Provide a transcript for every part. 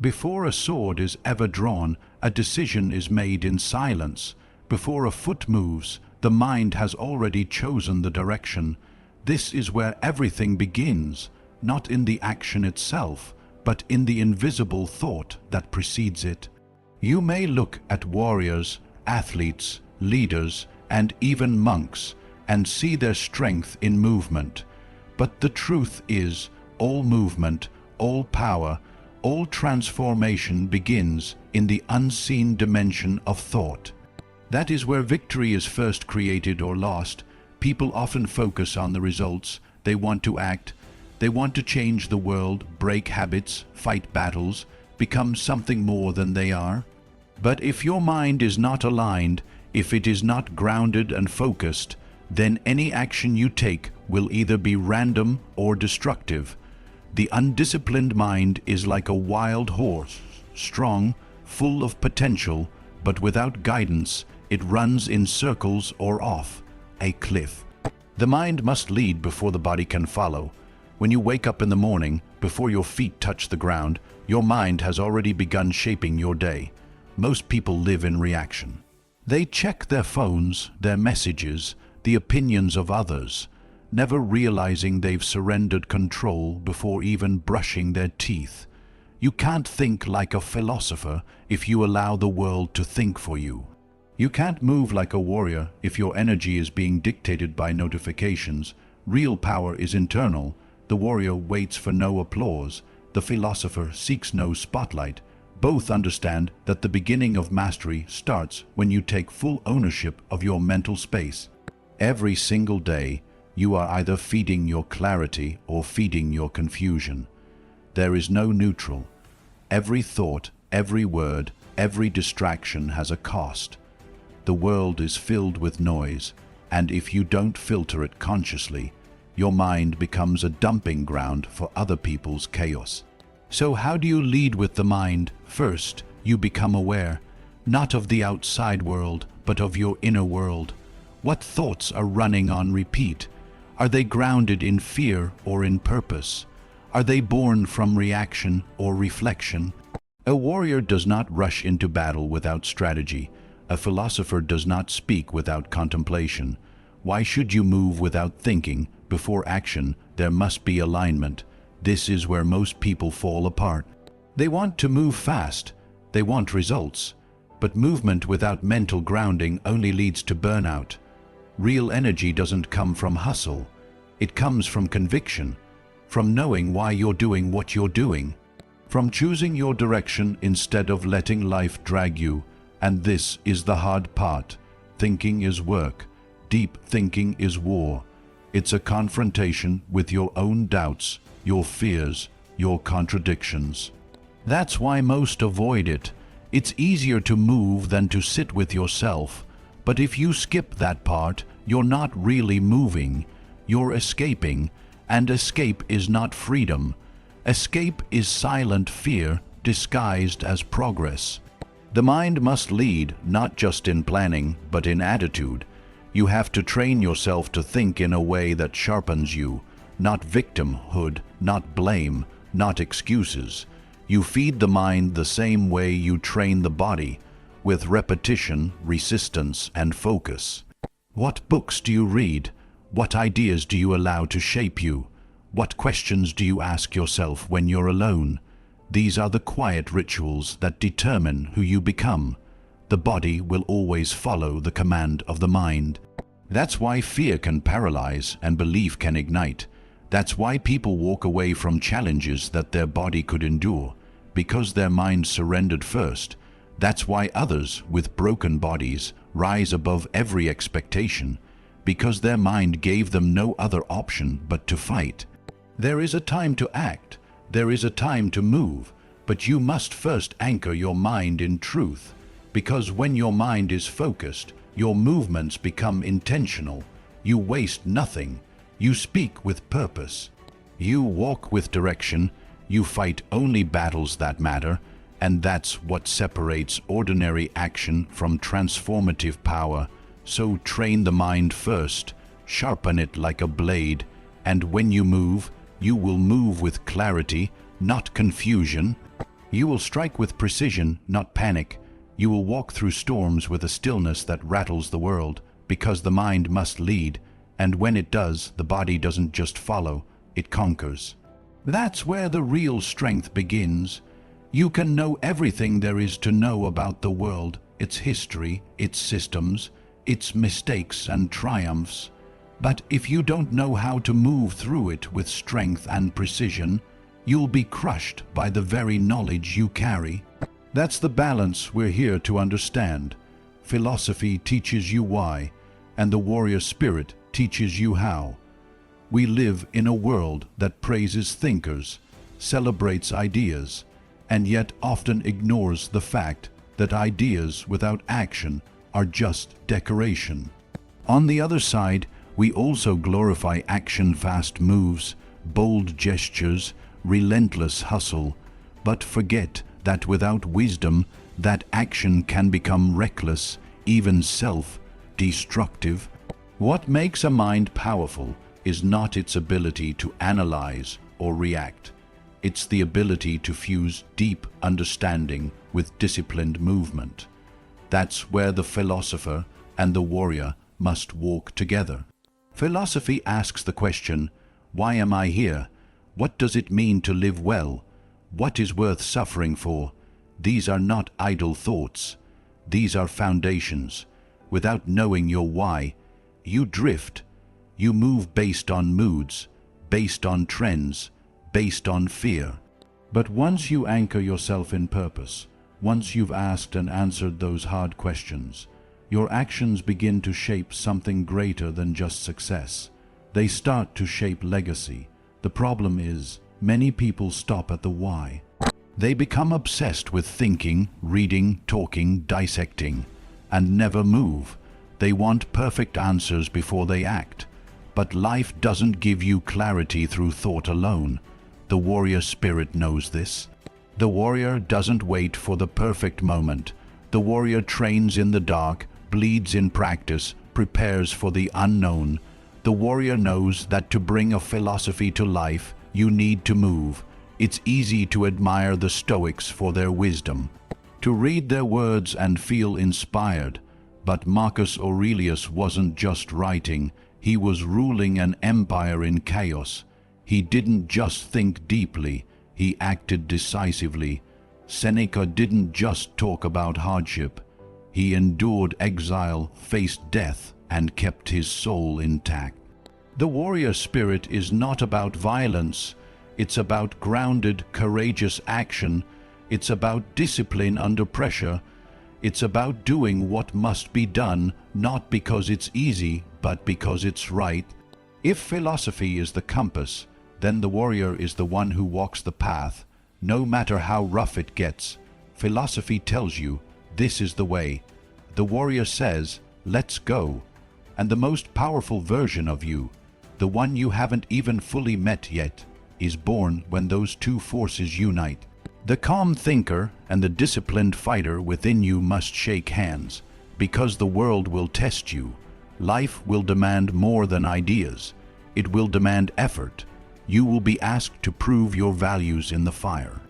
Before a sword is ever drawn, a decision is made in silence. Before a foot moves, the mind has already chosen the direction. This is where everything begins, not in the action itself, but in the invisible thought that precedes it. You may look at warriors, athletes, leaders, and even monks, and see their strength in movement. But the truth is, all movement, all power, all transformation begins in the unseen dimension of thought. That is where victory is first created or lost. People often focus on the results. They want to act. They want to change the world, break habits, fight battles, become something more than they are. But if your mind is not aligned, if it is not grounded and focused, then any action you take will either be random or destructive. The undisciplined mind is like a wild horse, strong, full of potential, but without guidance, it runs in circles or off a cliff. The mind must lead before the body can follow. When you wake up in the morning, before your feet touch the ground, your mind has already begun shaping your day. Most people live in reaction. They check their phones, their messages, the opinions of others, never realizing they've surrendered control before even brushing their teeth. You can't think like a philosopher if you allow the world to think for you. You can't move like a warrior if your energy is being dictated by notifications. Real power is internal. The warrior waits for no applause. The philosopher seeks no spotlight. Both understand that the beginning of mastery starts when you take full ownership of your mental space. Every single day, you are either feeding your clarity or feeding your confusion. There is no neutral. Every thought, every word, every distraction has a cost. The world is filled with noise, and if you don't filter it consciously, your mind becomes a dumping ground for other people's chaos. So how do you lead with the mind? First, you become aware, not of the outside world, but of your inner world. What thoughts are running on repeat? Are they grounded in fear or in purpose? Are they born from reaction or reflection? A warrior does not rush into battle without strategy. A philosopher does not speak without contemplation. Why should you move without thinking? Before action, there must be alignment. This is where most people fall apart. They want to move fast. They want results. But movement without mental grounding only leads to burnout. Real energy doesn't come from hustle. It comes from conviction, from knowing why you're doing what you're doing, from choosing your direction instead of letting life drag you. And this is the hard part. Thinking is work. Deep thinking is war. It's a confrontation with your own doubts, your fears, your contradictions. That's why most avoid it. It's easier to move than to sit with yourself. But if you skip that part, you're not really moving. You're escaping, and escape is not freedom. Escape is silent fear disguised as progress. The mind must lead, not just in planning, but in attitude. You have to train yourself to think in a way that sharpens you, not victimhood, not blame, not excuses. You feed the mind the same way you train the body, with repetition, resistance, and focus. What books do you read? What ideas do you allow to shape you? What questions do you ask yourself when you're alone? These are the quiet rituals that determine who you become. The body will always follow the command of the mind. That's why fear can paralyze and belief can ignite. That's why people walk away from challenges that their body could endure, because their mind surrendered first. That's why others with broken bodies rise above every expectation, because their mind gave them no other option but to fight. There is a time to act. There is a time to move, but you must first anchor your mind in truth, because when your mind is focused, your movements become intentional. You waste nothing. You speak with purpose. You walk with direction. You fight only battles that matter, and that's what separates ordinary action from transformative power. So train the mind first, sharpen it like a blade, and when you move, you will move with clarity, not confusion. You will strike with precision, not panic. You will walk through storms with a stillness that rattles the world, because the mind must lead, and when it does, the body doesn't just follow, it conquers. That's where the real strength begins. You can know everything there is to know about the world, its history, its systems, its mistakes and triumphs. But if you don't know how to move through it with strength and precision, you'll be crushed by the very knowledge you carry. That's the balance we're here to understand. Philosophy teaches you why, and the warrior spirit teaches you how. We live in a world that praises thinkers, celebrates ideas, and yet often ignores the fact that ideas without action are just decoration. On the other side, we also glorify action-fast moves, bold gestures, relentless hustle, but forget that without wisdom, that action can become reckless, even self-destructive. What makes a mind powerful is not its ability to analyze or react. It's the ability to fuse deep understanding with disciplined movement. That's where the philosopher and the warrior must walk together. Philosophy asks the question, why am I here? What does it mean to live well? What is worth suffering for? These are not idle thoughts. These are foundations. Without knowing your why, you drift. You move based on moods, based on trends, based on fear. But once you anchor yourself in purpose, once you've asked and answered those hard questions, your actions begin to shape something greater than just success. They start to shape legacy. The problem is, many people stop at the why. They become obsessed with thinking, reading, talking, dissecting, and never move. They want perfect answers before they act. But life doesn't give you clarity through thought alone. The warrior spirit knows this. The warrior doesn't wait for the perfect moment. The warrior trains in the dark, bleeds in practice, prepares for the unknown. The warrior knows that to bring a philosophy to life, you need to move. It's easy to admire the Stoics for their wisdom, to read their words and feel inspired. But Marcus Aurelius wasn't just writing, he was ruling an empire in chaos. He didn't just think deeply, he acted decisively. Seneca didn't just talk about hardship, he endured exile, faced death, and kept his soul intact. The warrior spirit is not about violence, it's about grounded, courageous action, it's about discipline under pressure, it's about doing what must be done, not because it's easy, but because it's right. If philosophy is the compass, then the warrior is the one who walks the path, no matter how rough it gets. Philosophy tells you, this is the way. The warrior says, let's go. And the most powerful version of you, the one you haven't even fully met yet, is born when those two forces unite. The calm thinker and the disciplined fighter within you must shake hands, because the world will test you. Life will demand more than ideas. It will demand effort. You will be asked to prove your values in the fire.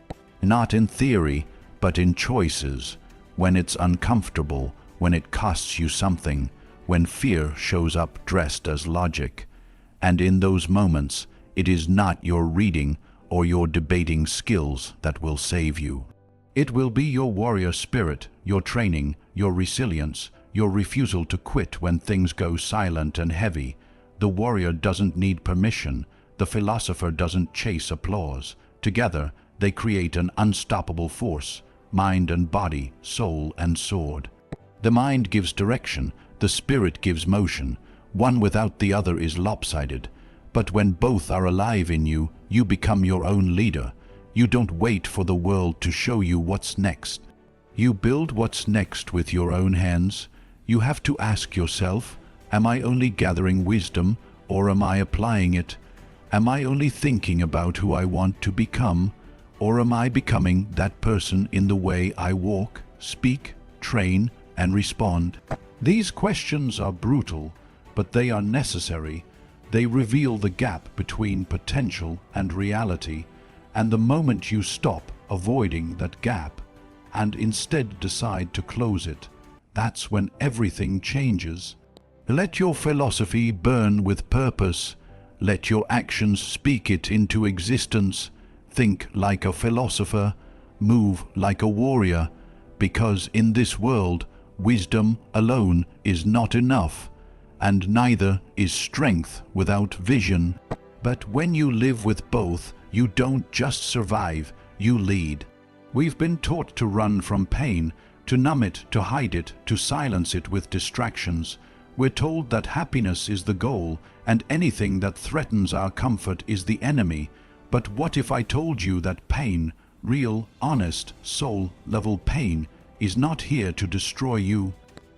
Not in theory, but in choices. When it's uncomfortable, when it costs you something, when fear shows up dressed as logic. And in those moments, it is not your reading or your debating skills that will save you. It will be your warrior spirit, your training, your resilience, your refusal to quit when things go silent and heavy. The warrior doesn't need permission. The philosopher doesn't chase applause. Together, they create an unstoppable force, mind and body, soul and sword. The mind gives direction, the spirit gives motion. One without the other is lopsided. But when both are alive in you, you become your own leader. You don't wait for the world to show you what's next. You build what's next with your own hands. You have to ask yourself, am I only gathering wisdom, or am I applying it? Am I only thinking about who I want to become, or am I becoming that person in the way I walk, speak, train, and respond? These questions are brutal, but they are necessary. They reveal the gap between potential and reality, and the moment you stop avoiding that gap, and instead decide to close it, that's when everything changes. Let your philosophy burn with purpose. Let your actions speak it into existence. Think like a philosopher, move like a warrior, because in this world, wisdom alone is not enough, and neither is strength without vision. But when you live with both, you don't just survive, you lead. We've been taught to run from pain, to numb it, to hide it, to silence it with distractions. We're told that happiness is the goal, and anything that threatens our comfort is the enemy. But what if I told you that pain, real, honest, soul-level pain, is not here to destroy you?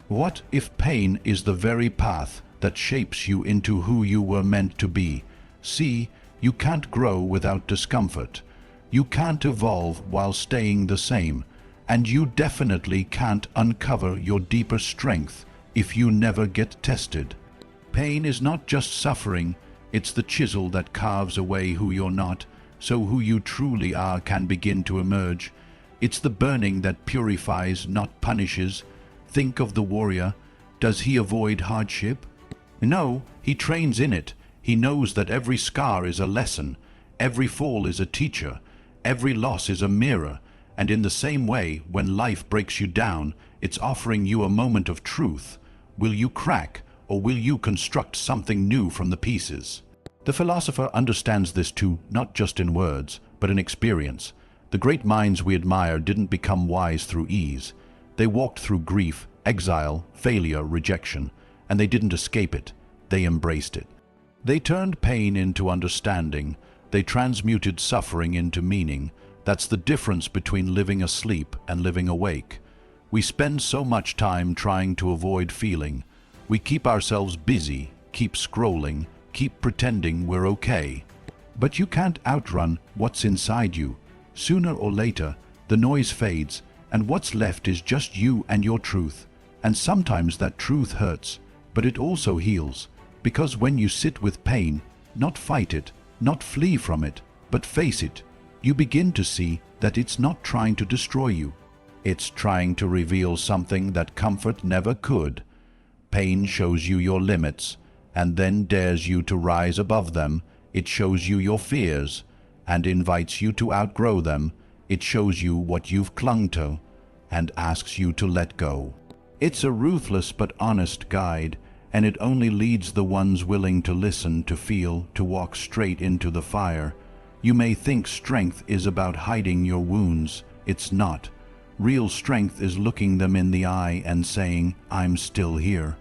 What if pain is the very path that shapes you into who you were meant to be? See, you can't grow without discomfort. You can't evolve while staying the same, and you definitely can't uncover your deeper strength if you never get tested. Pain is not just suffering, it's the chisel that carves away who you're not, so who you truly are can begin to emerge. It's the burning that purifies, not punishes. Think of the warrior. Does he avoid hardship? No, he trains in it. He knows that every scar is a lesson, every fall is a teacher, every loss is a mirror, and in the same way, when life breaks you down, it's offering you a moment of truth. Will you crack, or will you construct something new from the pieces? The philosopher understands this too, not just in words, but in experience. The great minds we admire didn't become wise through ease. They walked through grief, exile, failure, rejection, and they didn't escape it. They embraced it. They turned pain into understanding. They transmuted suffering into meaning. That's the difference between living asleep and living awake. We spend so much time trying to avoid feeling. We keep ourselves busy, keep scrolling, keep pretending we're okay. But you can't outrun what's inside you. Sooner or later, the noise fades, and what's left is just you and your truth. And sometimes that truth hurts, but it also heals. Because when you sit with pain, not fight it, not flee from it, but face it, you begin to see that it's not trying to destroy you. It's trying to reveal something that comfort never could. Pain shows you your limits, and then dares you to rise above them. It shows you your fears, and invites you to outgrow them. It shows you what you've clung to, and asks you to let go. It's a ruthless but honest guide, and it only leads the ones willing to listen, to feel, to walk straight into the fire. You may think strength is about hiding your wounds. It's not. Real strength is looking them in the eye and saying, "I'm still here."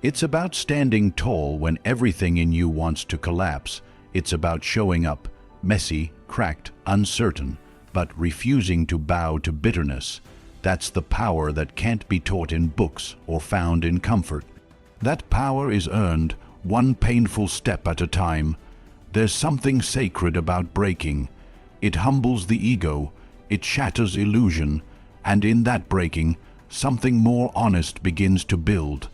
It's about standing tall when everything in you wants to collapse. It's about showing up, messy, cracked, uncertain, but refusing to bow to bitterness. That's the power that can't be taught in books or found in comfort. That power is earned, one painful step at a time. There's something sacred about breaking. It humbles the ego, it shatters illusion, and in that breaking, something more honest begins to build.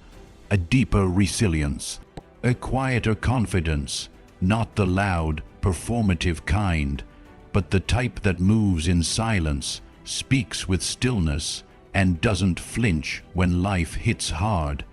A deeper resilience, a quieter confidence, not the loud, performative kind, but the type that moves in silence, speaks with stillness, and doesn't flinch when life hits hard.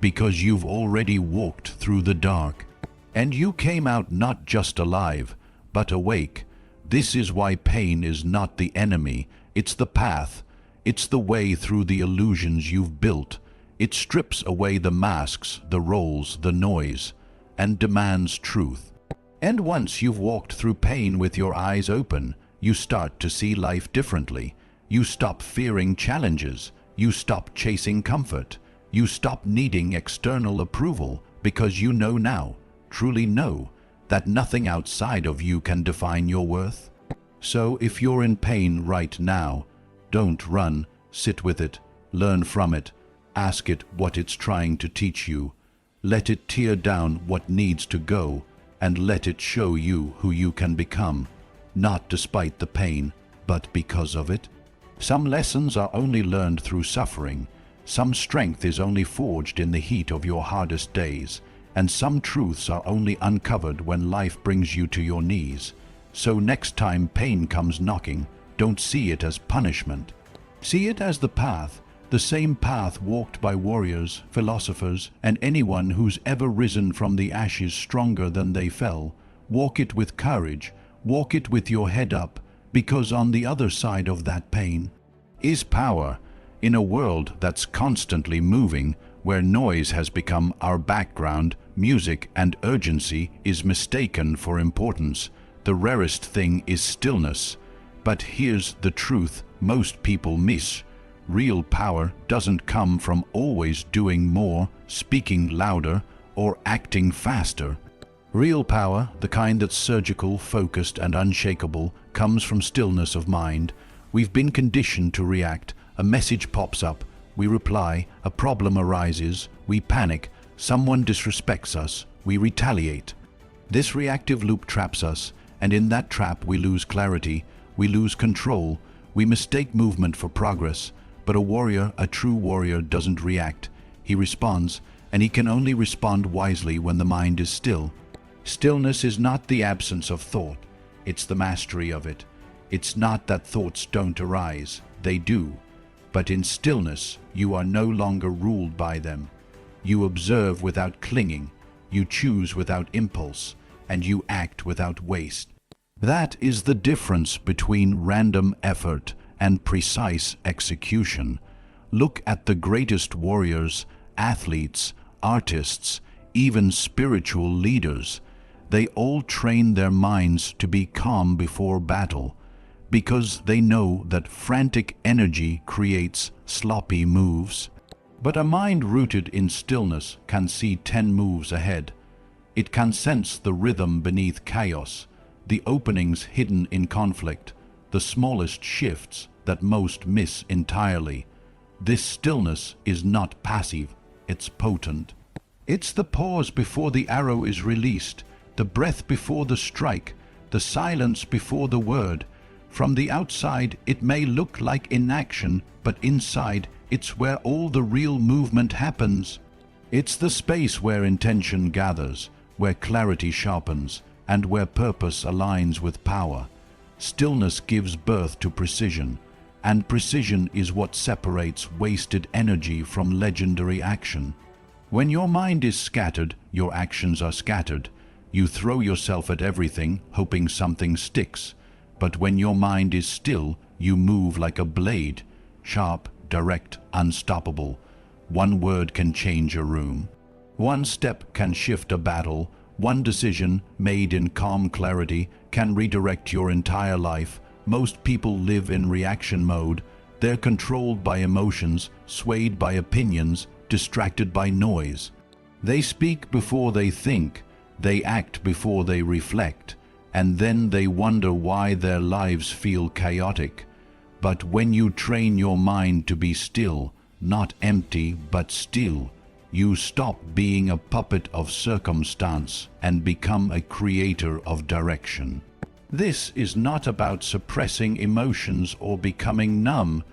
Because you've already walked through the dark, and you came out not just alive, but awake. This is why pain is not the enemy, it's the path. It's the way through the illusions you've built. It strips away the masks, the roles, the noise, and demands truth. And once you've walked through pain with your eyes open, you start to see life differently. You stop fearing challenges. You stop chasing comfort. You stop needing external approval because you know now, truly know, that nothing outside of you can define your worth. So if you're in pain right now, don't run, sit with it, learn from it, ask it what it's trying to teach you. Let it tear down what needs to go, and let it show you who you can become, not despite the pain, but because of it. Some lessons are only learned through suffering. Some strength is only forged in the heat of your hardest days, and some truths are only uncovered when life brings you to your knees. So next time pain comes knocking, don't see it as punishment. See it as the path, the same path walked by warriors, philosophers, and anyone who's ever risen from the ashes stronger than they fell. Walk it with courage, walk it with your head up, because on the other side of that pain is power. In a world that's constantly moving, where noise has become our background, music and urgency is mistaken for importance. The rarest thing is stillness. But here's the truth most people miss. Real power doesn't come from always doing more, speaking louder, or acting faster. Real power, the kind that's surgical, focused, and unshakable, comes from stillness of mind. We've been conditioned to react. A message pops up, we reply, a problem arises, we panic, someone disrespects us, we retaliate. This reactive loop traps us, and in that trap we lose clarity, we lose control, we mistake movement for progress. But a warrior, a true warrior, doesn't react. He responds, and he can only respond wisely when the mind is still. Stillness is not the absence of thought, it's the mastery of it. It's not that thoughts don't arise, they do. But in stillness, you are no longer ruled by them. You observe without clinging, you choose without impulse, and you act without waste. That is the difference between random effort and precise execution. Look at the greatest warriors, athletes, artists, even spiritual leaders. They all train their minds to be calm before battle, because they know that frantic energy creates sloppy moves. But a mind rooted in stillness can see 10 moves ahead. It can sense the rhythm beneath chaos, the openings hidden in conflict, the smallest shifts that most miss entirely. This stillness is not passive, it's potent. It's the pause before the arrow is released, the breath before the strike, the silence before the word. From the outside, it may look like inaction, but inside, it's where all the real movement happens. It's the space where intention gathers, where clarity sharpens, and where purpose aligns with power. Stillness gives birth to precision, and precision is what separates wasted energy from legendary action. When your mind is scattered, your actions are scattered. You throw yourself at everything, hoping something sticks. But when your mind is still, you move like a blade, sharp, direct, unstoppable. One word can change a room. One step can shift a battle. One decision, made in calm clarity, can redirect your entire life. Most people live in reaction mode. They're controlled by emotions, swayed by opinions, distracted by noise. They speak before they think. They act before they reflect. And then they wonder why their lives feel chaotic. But when you train your mind to be still, not empty but still, you stop being a puppet of circumstance and become a creator of direction. This is not about suppressing emotions or becoming numb.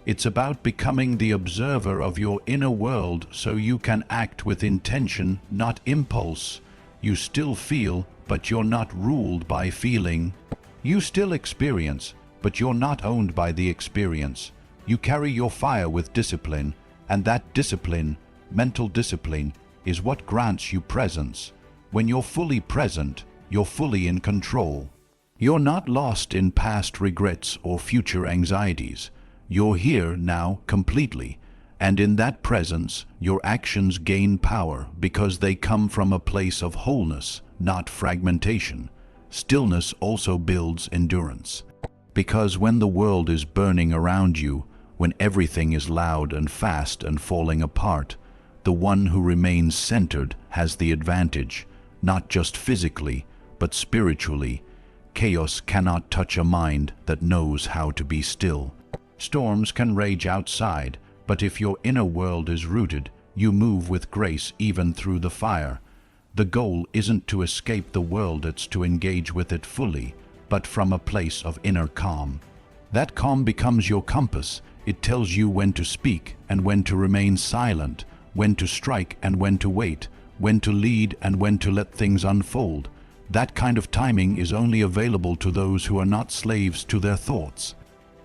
It's about becoming the observer of your inner world so you can act with intention, not impulse. You still feel, but you're not ruled by feeling. You still experience, but you're not owned by the experience. You carry your fire with discipline, and that discipline, mental discipline, is what grants you presence. When you're fully present, you're fully in control. You're not lost in past regrets or future anxieties. You're here now completely. And in that presence, your actions gain power because they come from a place of wholeness, not fragmentation. Stillness also builds endurance. Because when the world is burning around you, when everything is loud and fast and falling apart, the one who remains centered has the advantage, not just physically, but spiritually. Chaos cannot touch a mind that knows how to be still. Storms can rage outside, but if your inner world is rooted, you move with grace even through the fire. The goal isn't to escape the world, it's to engage with it fully, but from a place of inner calm. That calm becomes your compass. It tells you when to speak and when to remain silent, when to strike and when to wait, when to lead and when to let things unfold. That kind of timing is only available to those who are not slaves to their thoughts.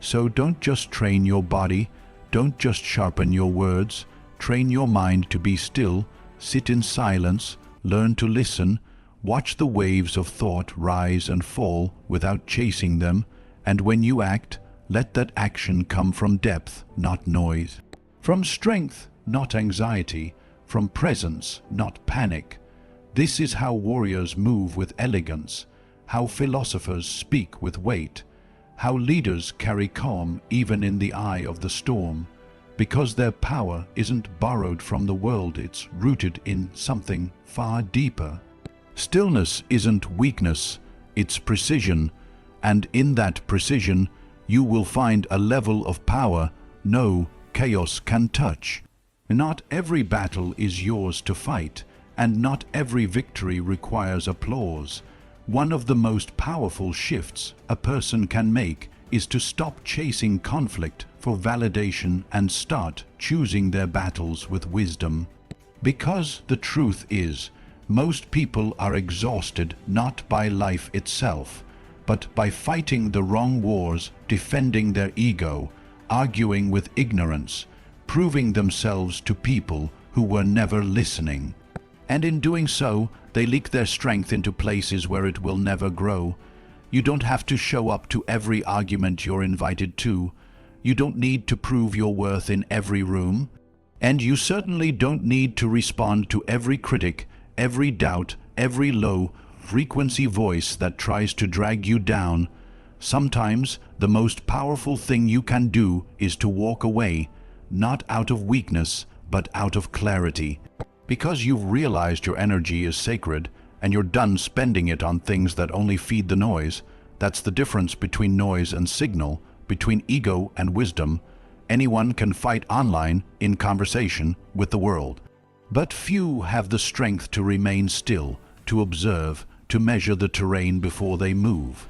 So don't just train your body, don't just sharpen your words, train your mind to be still, sit in silence, learn to listen, watch the waves of thought rise and fall without chasing them, and when you act, let that action come from depth, not noise. From strength, not anxiety, from presence, not panic. This is how warriors move with elegance, how philosophers speak with weight, how leaders carry calm even in the eye of the storm, because their power isn't borrowed from the world, it's rooted in something far deeper. Stillness isn't weakness, it's precision, and in that precision you will find a level of power no chaos can touch. Not every battle is yours to fight, and not every victory requires applause. One of the most powerful shifts a person can make is to stop chasing conflict for validation and start choosing their battles with wisdom. Because the truth is, most people are exhausted not by life itself, but by fighting the wrong wars, defending their ego, arguing with ignorance, proving themselves to people who were never listening. And in doing so, they leak their strength into places where it will never grow. You don't have to show up to every argument you're invited to. You don't need to prove your worth in every room. And you certainly don't need to respond to every critic, every doubt, every low-frequency voice that tries to drag you down. Sometimes the most powerful thing you can do is to walk away, not out of weakness, but out of clarity. Because you've realized your energy is sacred and you're done spending it on things that only feed the noise. That's the difference between noise and signal, between ego and wisdom. Anyone can fight online in conversation with the world. But few have the strength to remain still, to observe, to measure the terrain before they move.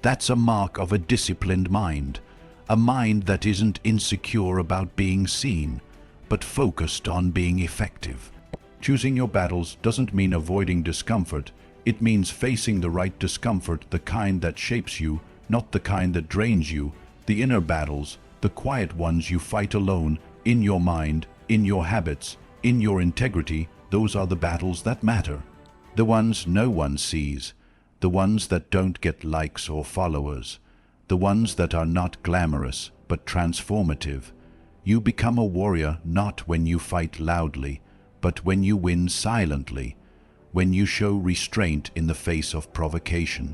That's a mark of a disciplined mind, a mind that isn't insecure about being seen, but focused on being effective. Choosing your battles doesn't mean avoiding discomfort. It means facing the right discomfort, the kind that shapes you, not the kind that drains you. The inner battles, the quiet ones you fight alone, in your mind, in your habits, in your integrity, those are the battles that matter. The ones no one sees, the ones that don't get likes or followers, the ones that are not glamorous but transformative. You become a warrior not when you fight loudly, but when you win silently, when you show restraint in the face of provocation,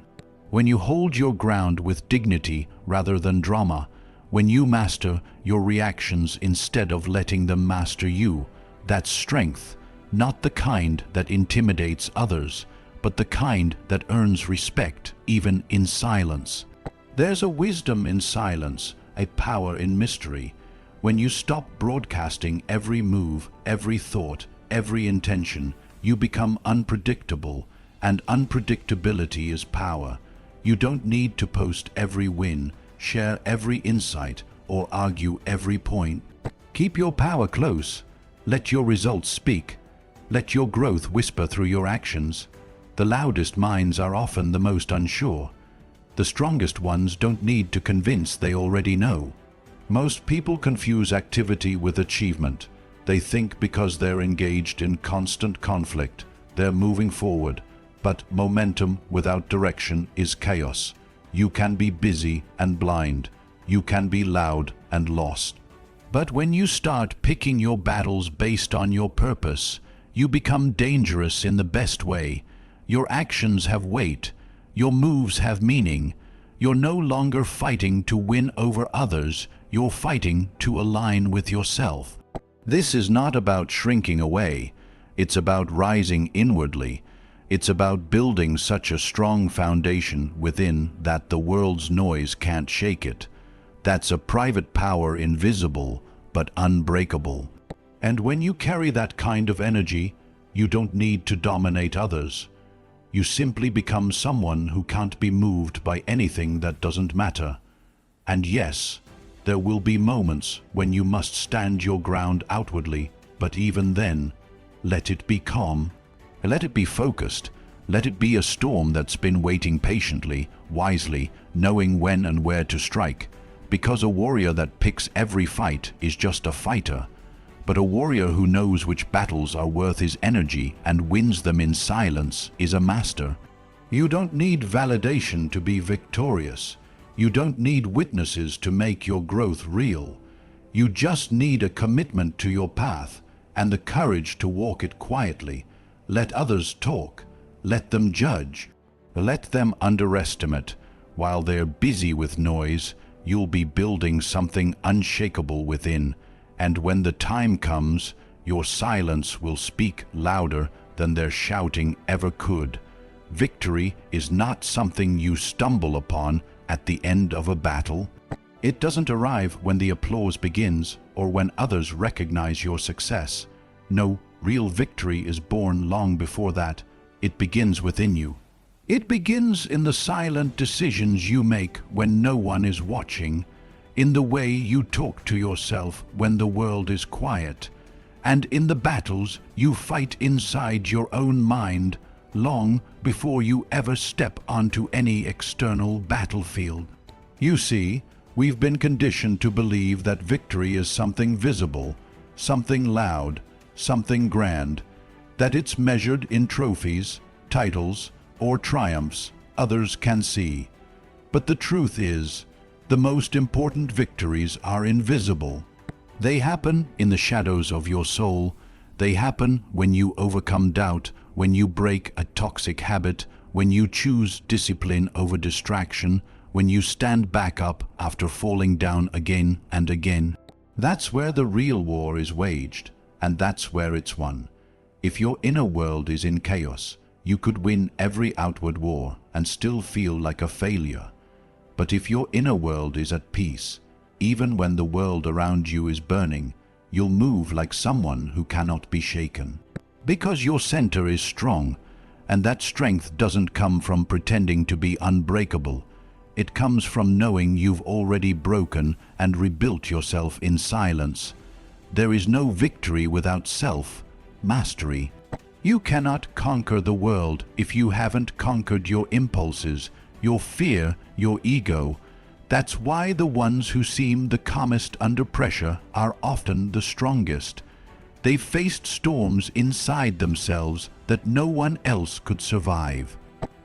when you hold your ground with dignity rather than drama, when you master your reactions instead of letting them master you. That's strength, not the kind that intimidates others, but the kind that earns respect even in silence. There's a wisdom in silence, a power in mystery. When you stop broadcasting every move, every thought, every intention, you become unpredictable, and unpredictability is power. You don't need to post every win, share every insight, or argue every point. Keep your power close. Let your results speak. Let your growth whisper through your actions. The loudest minds are often the most unsure. The strongest ones don't need to convince, they already know. Most people confuse activity with achievement. They think because they're engaged in constant conflict, they're moving forward. But momentum without direction is chaos. You can be busy and blind. You can be loud and lost. But when you start picking your battles based on your purpose, you become dangerous in the best way. Your actions have weight. Your moves have meaning. You're no longer fighting to win over others. You're fighting to align with yourself. This is not about shrinking away. It's about rising inwardly. It's about building such a strong foundation within that the world's noise can't shake it. That's a private power, invisible but unbreakable. And when you carry that kind of energy, you don't need to dominate others. You simply become someone who can't be moved by anything that doesn't matter. And yes, there will be moments when you must stand your ground outwardly, but even then, let it be calm. Let it be focused. Let it be a storm that's been waiting patiently, wisely, knowing when and where to strike. Because a warrior that picks every fight is just a fighter, but a warrior who knows which battles are worth his energy and wins them in silence is a master. You don't need validation to be victorious. You don't need witnesses to make your growth real. You just need a commitment to your path and the courage to walk it quietly. Let others talk. Let them judge. Let them underestimate. While they're busy with noise, you'll be building something unshakable within. And when the time comes, your silence will speak louder than their shouting ever could. Victory is not something you stumble upon at the end of a battle. It doesn't arrive when the applause begins or when others recognize your success. No, real victory is born long before that. It begins within you. It begins in the silent decisions you make when no one is watching, in the way you talk to yourself when the world is quiet, and in the battles you fight inside your own mind long before you ever step onto any external battlefield. You see, we've been conditioned to believe that victory is something visible, something loud, something grand, that it's measured in trophies, titles, or triumphs others can see. But the truth is, the most important victories are invisible. They happen in the shadows of your soul. They happen when you overcome doubt, when you break a toxic habit, when you choose discipline over distraction, when you stand back up after falling down again and again. That's where the real war is waged, and that's where it's won. If your inner world is in chaos, you could win every outward war and still feel like a failure. But if your inner world is at peace, even when the world around you is burning, you'll move like someone who cannot be shaken. Because your center is strong, and that strength doesn't come from pretending to be unbreakable. It comes from knowing you've already broken and rebuilt yourself in silence. There is no victory without self-mastery. You cannot conquer the world if you haven't conquered your impulses, your fear, your ego. That's why the ones who seem the calmest under pressure are often the strongest. They've faced storms inside themselves that no one else could survive.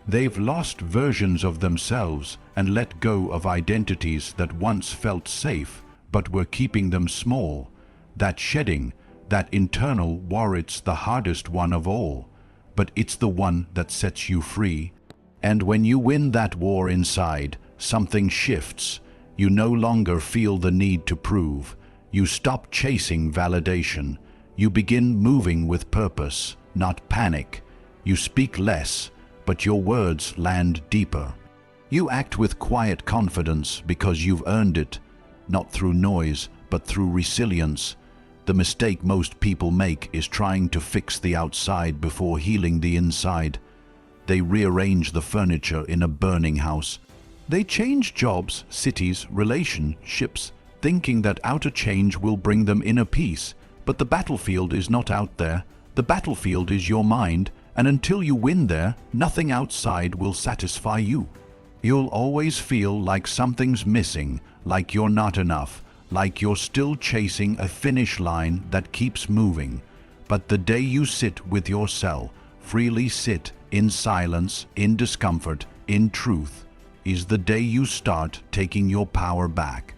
They've lost versions of themselves and let go of identities that once felt safe but were keeping them small. That shedding, that internal war, it's the hardest one of all, but it's the one that sets you free. And when you win that war inside, something shifts. You no longer feel the need to prove. You stop chasing validation. You begin moving with purpose, not panic. You speak less, but your words land deeper. You act with quiet confidence because you've earned it, not through noise, but through resilience. The mistake most people make is trying to fix the outside before healing the inside. They rearrange the furniture in a burning house. They change jobs, cities, relationships, thinking that outer change will bring them inner peace. But the battlefield is not out there. The battlefield is your mind, and until you win there, nothing outside will satisfy you. You'll always feel like something's missing, like you're not enough, like you're still chasing a finish line that keeps moving. But the day you sit with yourself, freely sit, in silence, in discomfort, in truth, is the day you start taking your power back.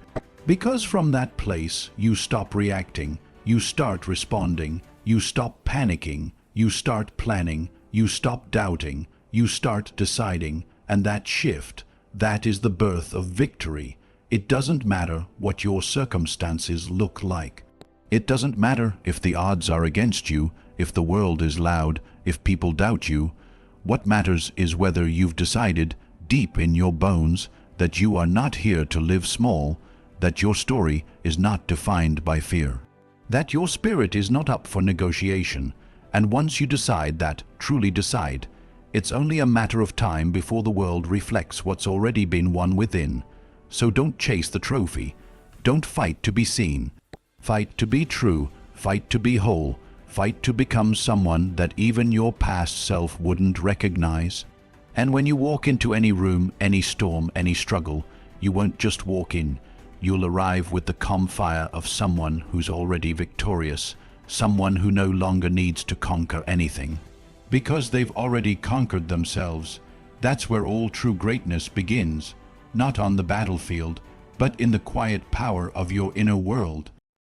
Because from that place, you stop reacting, you start responding, you stop panicking, you start planning, you stop doubting, you start deciding, and that shift, that is the birth of victory. It doesn't matter what your circumstances look like. It doesn't matter if the odds are against you, if the world is loud, if people doubt you. What matters is whether you've decided, deep in your bones, that you are not here to live small, that your story is not defined by fear, that your spirit is not up for negotiation. And once you decide that, truly decide, it's only a matter of time before the world reflects what's already been won within. So don't chase the trophy. Don't fight to be seen. Fight to be true. Fight to be whole. Fight to become someone that even your past self wouldn't recognize. And when you walk into any room, any storm, any struggle, you won't just walk in. You'll arrive with the calm fire of someone who's already victorious, someone who no longer needs to conquer anything, because they've already conquered themselves. That's where all true greatness begins, not on the battlefield, but in the quiet power of your inner world.